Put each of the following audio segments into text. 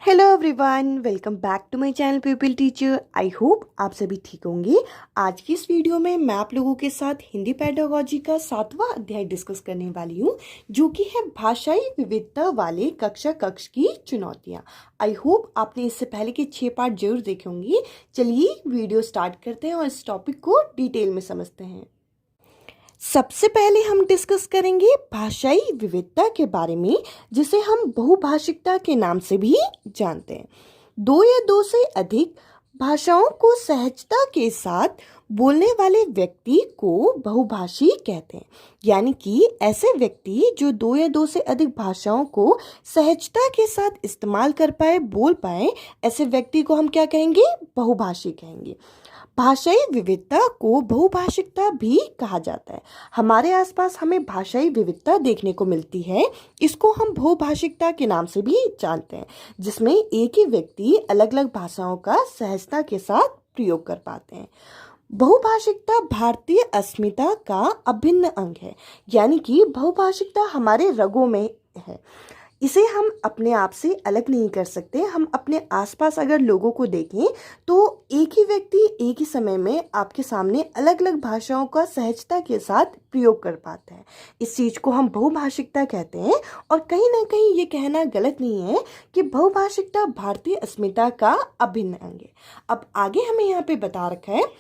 Hello everyone, welcome back to my channel people teacher. I hope आप सभी ठीक होंगे। आज की इस वीडियो में मैं आप लोगों के साथ हिंदी पेडागोजी का 7वां अध्याय डिस्कस करने वाली हूँ, जो कि है भाषाई विविधता वाले कक्षा कक्ष की चुनौतियाँ। आई होप आपने इससे पहले के 6 पार्ट जरूर देखे होंगे। चलिए वीडियो स्टार्ट करते हैं और इस टॉपिक को डिटेल में समझते हैं। सबसे पहले हम डिस्कस करेंगे भाषाई विविधता के बारे में, जिसे हम बहुभाषिकता के नाम से भी जानते हैं। दो या दो से अधिक भाषाओं को सहजता के साथ बोलने वाले व्यक्ति को बहुभाषी कहते हैं। यानी कि ऐसे व्यक्ति जो दो या दो से अधिक भाषाओं को सहजता के साथ इस्तेमाल कर पाए, बोल पाए, ऐसे व्यक्ति को हम क्या कहेंगे? बहुभाषी कहेंगे। भाषाई विविधता को बहुभाषिकता भी कहा जाता है। हमारे आसपास हमें भाषाई विविधता देखने को मिलती है, इसको हम बहुभाषिकता के नाम से भी जानते हैं, जिसमें एक ही व्यक्ति अलग अलग भाषाओं का सहजता के साथ प्रयोग कर पाते हैं। बहुभाषिकता भारतीय अस्मिता का अभिन्न अंग है, यानी कि बहुभाषिकता हमारे रगों में है। इसे हम अपने आप से अलग नहीं कर सकते। हम अपने आसपास अगर लोगों को देखें तो एक ही व्यक्ति एक ही समय में आपके सामने अलग अलग भाषाओं का सहजता के साथ प्रयोग कर पाता है। इस चीज़ को हम बहुभाषिकता कहते हैं। और कहीं ना कहीं ये कहना गलत नहीं है कि बहुभाषिकता भारतीय अस्मिता का अभिन्न अंग है। अब आगे हमें यहाँ पे बता रखा है,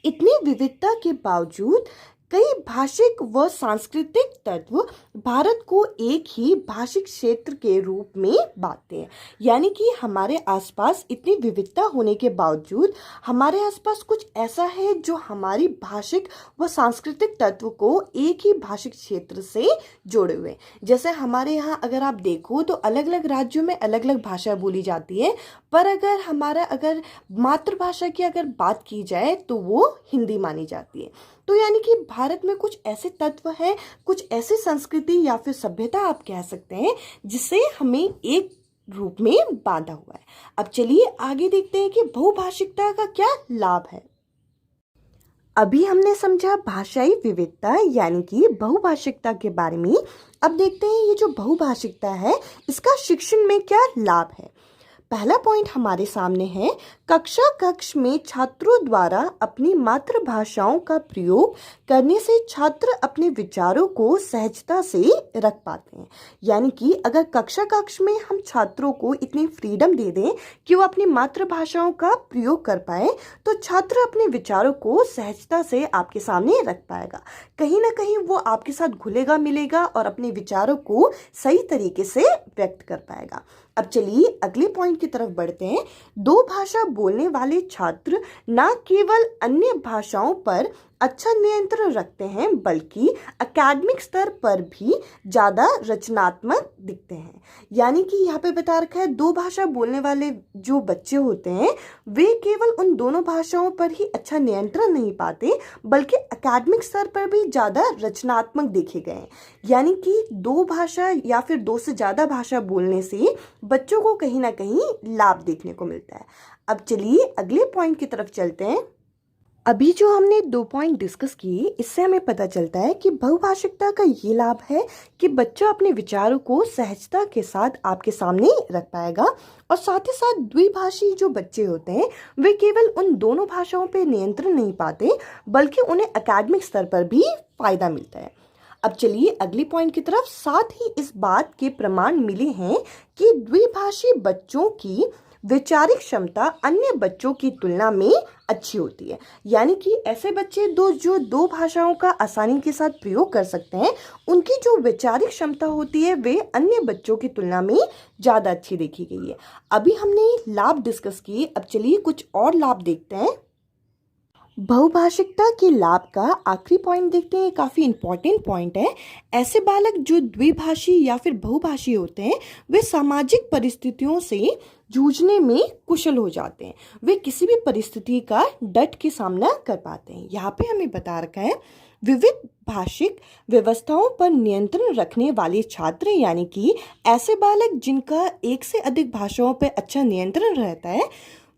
इतनी विविधता के बावजूद कई भाषिक व सांस्कृतिक तत्व भारत को एक ही भाषिक क्षेत्र के रूप में बांटते हैं। यानी कि हमारे आसपास इतनी विविधता होने के बावजूद हमारे आसपास कुछ ऐसा है जो हमारी भाषिक व सांस्कृतिक तत्व को एक ही भाषिक क्षेत्र से जोड़े हुए। जैसे हमारे यहाँ अगर आप देखो तो अलग अलग राज्यों में अलग अलग भाषा बोली जाती है, पर अगर मातृभाषा की अगर बात की जाए तो वो हिंदी मानी जाती है। तो यानी कि भारत में कुछ ऐसे तत्व हैं, कुछ ऐसी संस्कृति या फिर सभ्यता आप कह सकते हैं, जिसे हमें एक रूप में बांधा हुआ है। अब चलिए आगे देखते हैं कि बहुभाषिकता का क्या लाभ है। अभी हमने समझा भाषाई विविधता यानी कि बहुभाषिकता के बारे में। अब देखते हैं ये जो बहुभाषिकता है, इसका शिक्षण में क्या लाभ है। पहला पॉइंट हमारे सामने है, कक्षा कक्ष में छात्रों द्वारा अपनी मातृभाषाओं का प्रयोग करने से छात्र अपने विचारों को सहजता से रख पाते हैं। यानी कि अगर कक्षा कक्ष में हम छात्रों को इतनी फ्रीडम दे दें कि वो अपनी मातृभाषाओं का प्रयोग कर पाए, तो छात्र अपने विचारों को सहजता से आपके सामने रख पाएगा। कहीं ना कहीं वो आपके साथ घुलेगा मिलेगा और अपने विचारों को सही तरीके से व्यक्त कर पाएगा। अब चलिए अगले पॉइंट की तरफ बढ़ते हैं। दो भाषा बोलने वाले छात्र न केवल अन्य भाषाओं पर अच्छा नियंत्रण रखते हैं, बल्कि एकेडमिक स्तर पर भी ज़्यादा रचनात्मक दिखते हैं। यानी कि यहाँ पे बता रखा है, दो भाषा बोलने वाले जो बच्चे होते हैं वे केवल उन दोनों भाषाओं पर ही अच्छा नियंत्रण नहीं पाते, बल्कि एकेडमिक स्तर पर भी ज़्यादा रचनात्मक देखे गए हैं। यानी कि दो भाषा या फिर दो से ज़्यादा भाषा बोलने से बच्चों को कहीं ना कहीं लाभ देखने को मिलता है। अब चलिए अगले पॉइंट की तरफ चलते हैं। अभी जो हमने 2 पॉइंट डिस्कस किए, इससे हमें पता चलता है कि बहुभाषिकता का ये लाभ है कि बच्चा अपने विचारों को सहजता के साथ आपके सामने रख पाएगा, और साथ ही साथ द्विभाषी जो बच्चे होते हैं वे केवल उन दोनों भाषाओं पर नियंत्रण नहीं पाते, बल्कि उन्हें एकेडमिक स्तर पर भी फायदा मिलता है। अब चलिए अगली पॉइंट की तरफ। साथ ही इस बात के प्रमाण मिले हैं कि द्विभाषी बच्चों की वैचारिक क्षमता अन्य बच्चों की तुलना में अच्छी होती है। यानी कि ऐसे बच्चे जो दो भाषाओं का आसानी के साथ प्रयोग कर सकते हैं, उनकी जो वैचारिक क्षमता होती है वे अन्य बच्चों की तुलना में ज़्यादा अच्छी देखी गई है। अभी हमने लाभ डिस्कस किए, अब चलिए कुछ और लाभ देखते हैं। बहुभाषिकता के लाभ का आखिरी पॉइंट देखते हैं, काफ़ी इंपॉर्टेंट पॉइंट है। ऐसे बालक जो द्विभाषी या फिर बहुभाषी होते हैं, वे सामाजिक परिस्थितियों से जूझने में कुशल हो जाते हैं। वे किसी भी परिस्थिति का डट के सामना कर पाते हैं। यहाँ पे हमें बता रखा है, विविध भाषिक व्यवस्थाओं पर नियंत्रण रखने वाले छात्र, यानी कि ऐसे बालक जिनका एक से अधिक भाषाओं पर अच्छा नियंत्रण रहता है,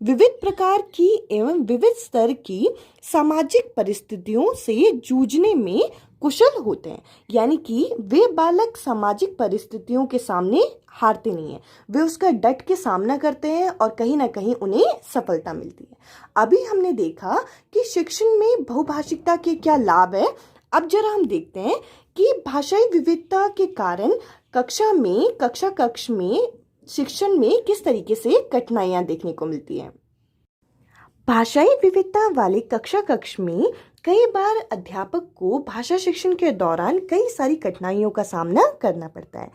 विविध प्रकार की एवं विविध स्तर की सामाजिक परिस्थितियों से जूझने में कुशल होते हैं। यानी कि वे बालक सामाजिक परिस्थितियों के सामने हारते नहीं हैं, वे उसका डट के सामना करते हैं और कहीं ना कहीं उन्हें सफलता मिलती है। अभी हमने देखा कि शिक्षण में बहुभाषिकता के क्या लाभ है। अब जरा हम देखते हैं कि भाषाई विविधता के कारण कक्ष में शिक्षण में किस तरीके से कठिनाइयां देखने को मिलती हैं। भाषाई विविधता वाले कक्ष में कई बार अध्यापक को भाषा शिक्षण के दौरान कई सारी कठिनाइयों का सामना करना पड़ता है,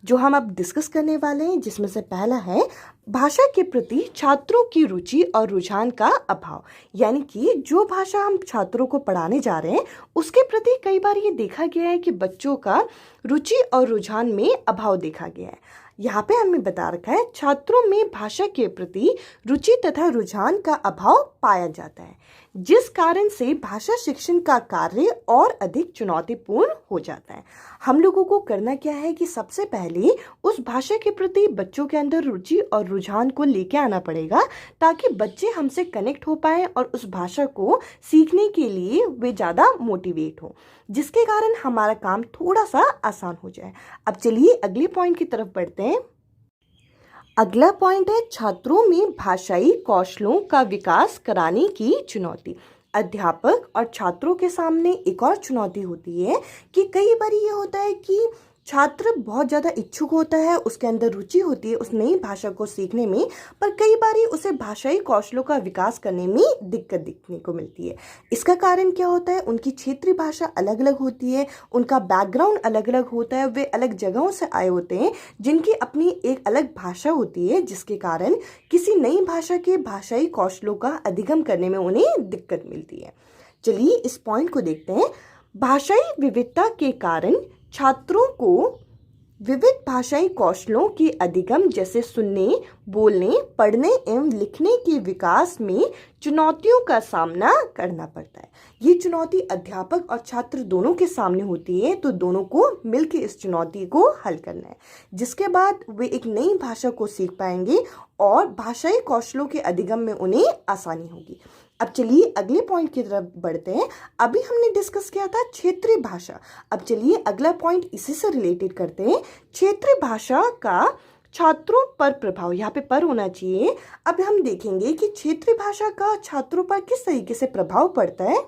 जो हम अब डिस्कस करने वाले हैं। जिसमें से पहला है भाषा के प्रति छात्रों की रुचि और रुझान का अभाव। यानी कि जो भाषा हम छात्रों को पढ़ाने जा रहे हैं उसके प्रति कई बार ये देखा गया है कि बच्चों का रुचि और रुझान में अभाव देखा गया है। यहाँ पे हमें बता रखा है छात्रों में भाषा के प्रति रुचि तथा रुझान का अभाव पाया जाता है, जिस कारण से भाषा शिक्षण का कार्य और अधिक चुनौतीपूर्ण हो जाता है। हम लोगों को करना क्या है कि सबसे पहले उस भाषा के प्रति बच्चों के अंदर रुचि और रुझान को लेके आना पड़ेगा, ताकि बच्चे हमसे कनेक्ट हो पाए और उस भाषा को सीखने के लिए वे ज़्यादा मोटिवेट हो, जिसके कारण हमारा काम थोड़ा सा आसान हो जाए। अब चलिए अगले पॉइंट की तरफ बढ़ते हैं। अगला पॉइंट है छात्रों में भाषाई कौशलों का विकास कराने की चुनौती। अध्यापक और छात्रों के सामने एक और चुनौती होती है कि कई बार ये होता है कि छात्र बहुत ज़्यादा इच्छुक होता है, उसके अंदर रुचि होती है उस नई भाषा को सीखने में, पर कई बार उसे भाषाई कौशलों का विकास करने में दिक्कत दिखने को मिलती है। इसका कारण क्या होता है, उनकी क्षेत्रीय भाषा अलग अलग होती है, उनका बैकग्राउंड अलग अलग होता है, वे अलग जगहों से आए होते हैं जिनकी अपनी एक अलग भाषा होती है, जिसके कारण किसी नई भाषा के भाषाई कौशलों का अधिगम करने में उन्हें दिक्कत मिलती है। चलिए इस पॉइंट को देखते हैं। भाषाई विविधता के कारण छात्रों को विविध भाषाई कौशलों के अधिगम जैसे सुनने, बोलने, पढ़ने एवं लिखने के विकास में चुनौतियों का सामना करना पड़ता है। ये चुनौती अध्यापक और छात्र दोनों के सामने होती है, तो दोनों को मिलकर इस चुनौती को हल करना है, जिसके बाद वे एक नई भाषा को सीख पाएंगे और भाषाई कौशलों के अधिगम में उन्हें आसानी होगी। अब चलिए अगले पॉइंट की तरफ बढ़ते हैं। अभी हमने डिस्कस किया था क्षेत्रीय भाषा, अब चलिए अगला पॉइंट इसी से रिलेटेड करते हैं। क्षेत्रीय भाषा का छात्रों पर प्रभाव, यहाँ पे पर होना चाहिए। अब हम देखेंगे कि क्षेत्रीय भाषा का छात्रों पर किस तरीके से प्रभाव पड़ता है।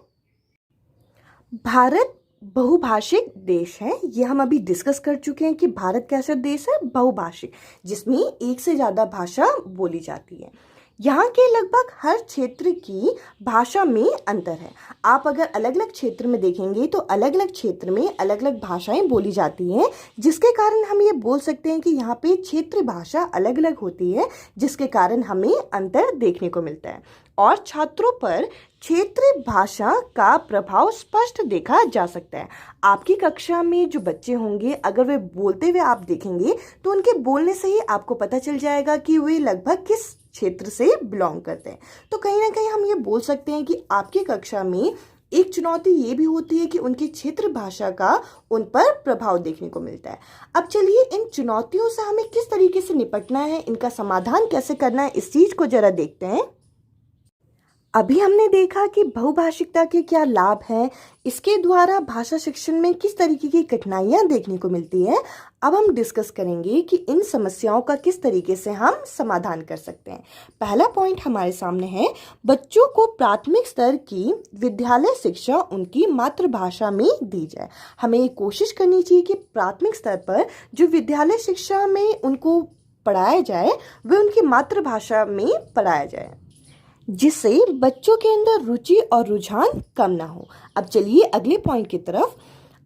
भारत बहुभाषिक देश है, ये हम अभी डिस्कस कर चुके हैं कि भारत कैसा देश है, बहुभाषिक, जिसमें एक से ज़्यादा भाषा बोली जाती है। यहाँ के लगभग हर क्षेत्र की भाषा में अंतर है। आप अगर अलग अलग क्षेत्र में देखेंगे तो अलग अलग क्षेत्र में अलग अलग भाषाएं बोली जाती हैं, जिसके कारण हम ये बोल सकते हैं कि यहाँ पे क्षेत्रीय भाषा अलग अलग होती है, जिसके कारण हमें अंतर देखने को मिलता है। और छात्रों पर क्षेत्रीय भाषा का प्रभाव स्पष्ट देखा जा सकता है। आपकी कक्षा में जो बच्चे होंगे, अगर वे बोलते हुए आप देखेंगे तो उनके बोलने से ही आपको पता चल जाएगा कि वे लगभग किस क्षेत्र से बिलोंग करते हैं। तो कहीं ना कहीं हम ये बोल सकते हैं कि आपकी कक्षा में एक चुनौती ये भी होती है कि उनकी क्षेत्र भाषा का उन पर प्रभाव देखने को मिलता है। अब चलिए इन चुनौतियों से हमें किस तरीके से निपटना है, इनका समाधान कैसे करना है, इस चीज को जरा देखते हैं। अभी हमने देखा कि बहुभाषिकता के क्या लाभ हैं, इसके द्वारा भाषा शिक्षण में किस तरीके की कठिनाइयां देखने को मिलती है। अब हम डिस्कस करेंगे कि इन समस्याओं का किस तरीके से हम समाधान कर सकते हैं। पहला पॉइंट हमारे सामने है, बच्चों को प्राथमिक स्तर की विद्यालय शिक्षा उनकी मातृभाषा में दी जाए। हमें ये कोशिश करनी चाहिए कि प्राथमिक स्तर पर जो विद्यालय शिक्षा में उनको पढ़ाया जाए वह उनकी मातृभाषा में पढ़ाया जाए, जिससे बच्चों के अंदर रुचि और रुझान कम ना हो। अब चलिए अगले पॉइंट की तरफ।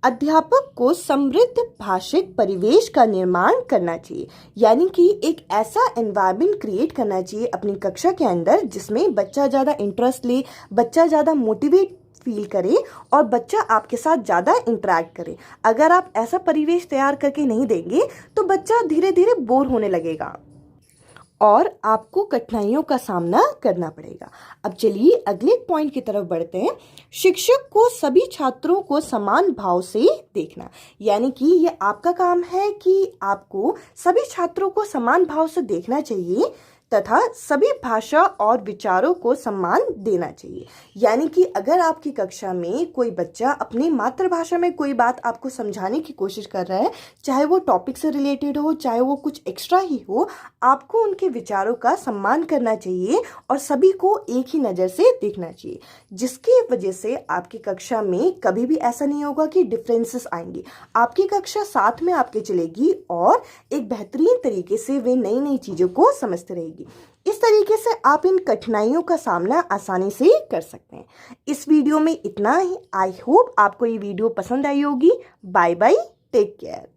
अध्यापक को समृद्ध भाषिक परिवेश का निर्माण करना चाहिए, यानी कि एक ऐसा एनवायरनमेंट क्रिएट करना चाहिए अपनी कक्षा के अंदर जिसमें बच्चा ज़्यादा इंटरेस्ट ले, बच्चा ज़्यादा मोटिवेट फील करे और बच्चा आपके साथ ज़्यादा इंटरेक्ट करे। अगर आप ऐसा परिवेश तैयार करके नहीं देंगे तो बच्चा धीरे धीरे बोर होने लगेगा और आपको कठिनाइयों का सामना करना पड़ेगा। अब चलिए अगले पॉइंट की तरफ बढ़ते हैं। शिक्षक को सभी छात्रों को समान भाव से देखना, यानी कि ये आपका काम है कि आपको सभी छात्रों को समान भाव से देखना चाहिए। तथा सभी भाषा और विचारों को सम्मान देना चाहिए। यानी कि अगर आपकी कक्षा में कोई बच्चा अपनी मातृभाषा में कोई बात आपको समझाने की कोशिश कर रहा है, चाहे वो टॉपिक से रिलेटेड हो, चाहे वो कुछ एक्स्ट्रा ही हो, आपको उनके विचारों का सम्मान करना चाहिए और सभी को एक ही नज़र से देखना चाहिए, जिसकी वजह से आपकी कक्षा में कभी भी ऐसा नहीं होगा कि डिफरेंसेस आएंगे। आपकी कक्षा साथ में आपके चलेगी और एक बेहतरीन तरीके से वे नई नई चीज़ों को समझते रहेगी। इस तरीके से आप इन कठिनाइयों का सामना आसानी से कर सकते हैं। इस वीडियो में इतना ही। आई होप आपको ये वीडियो पसंद आई होगी। Bye bye, take care.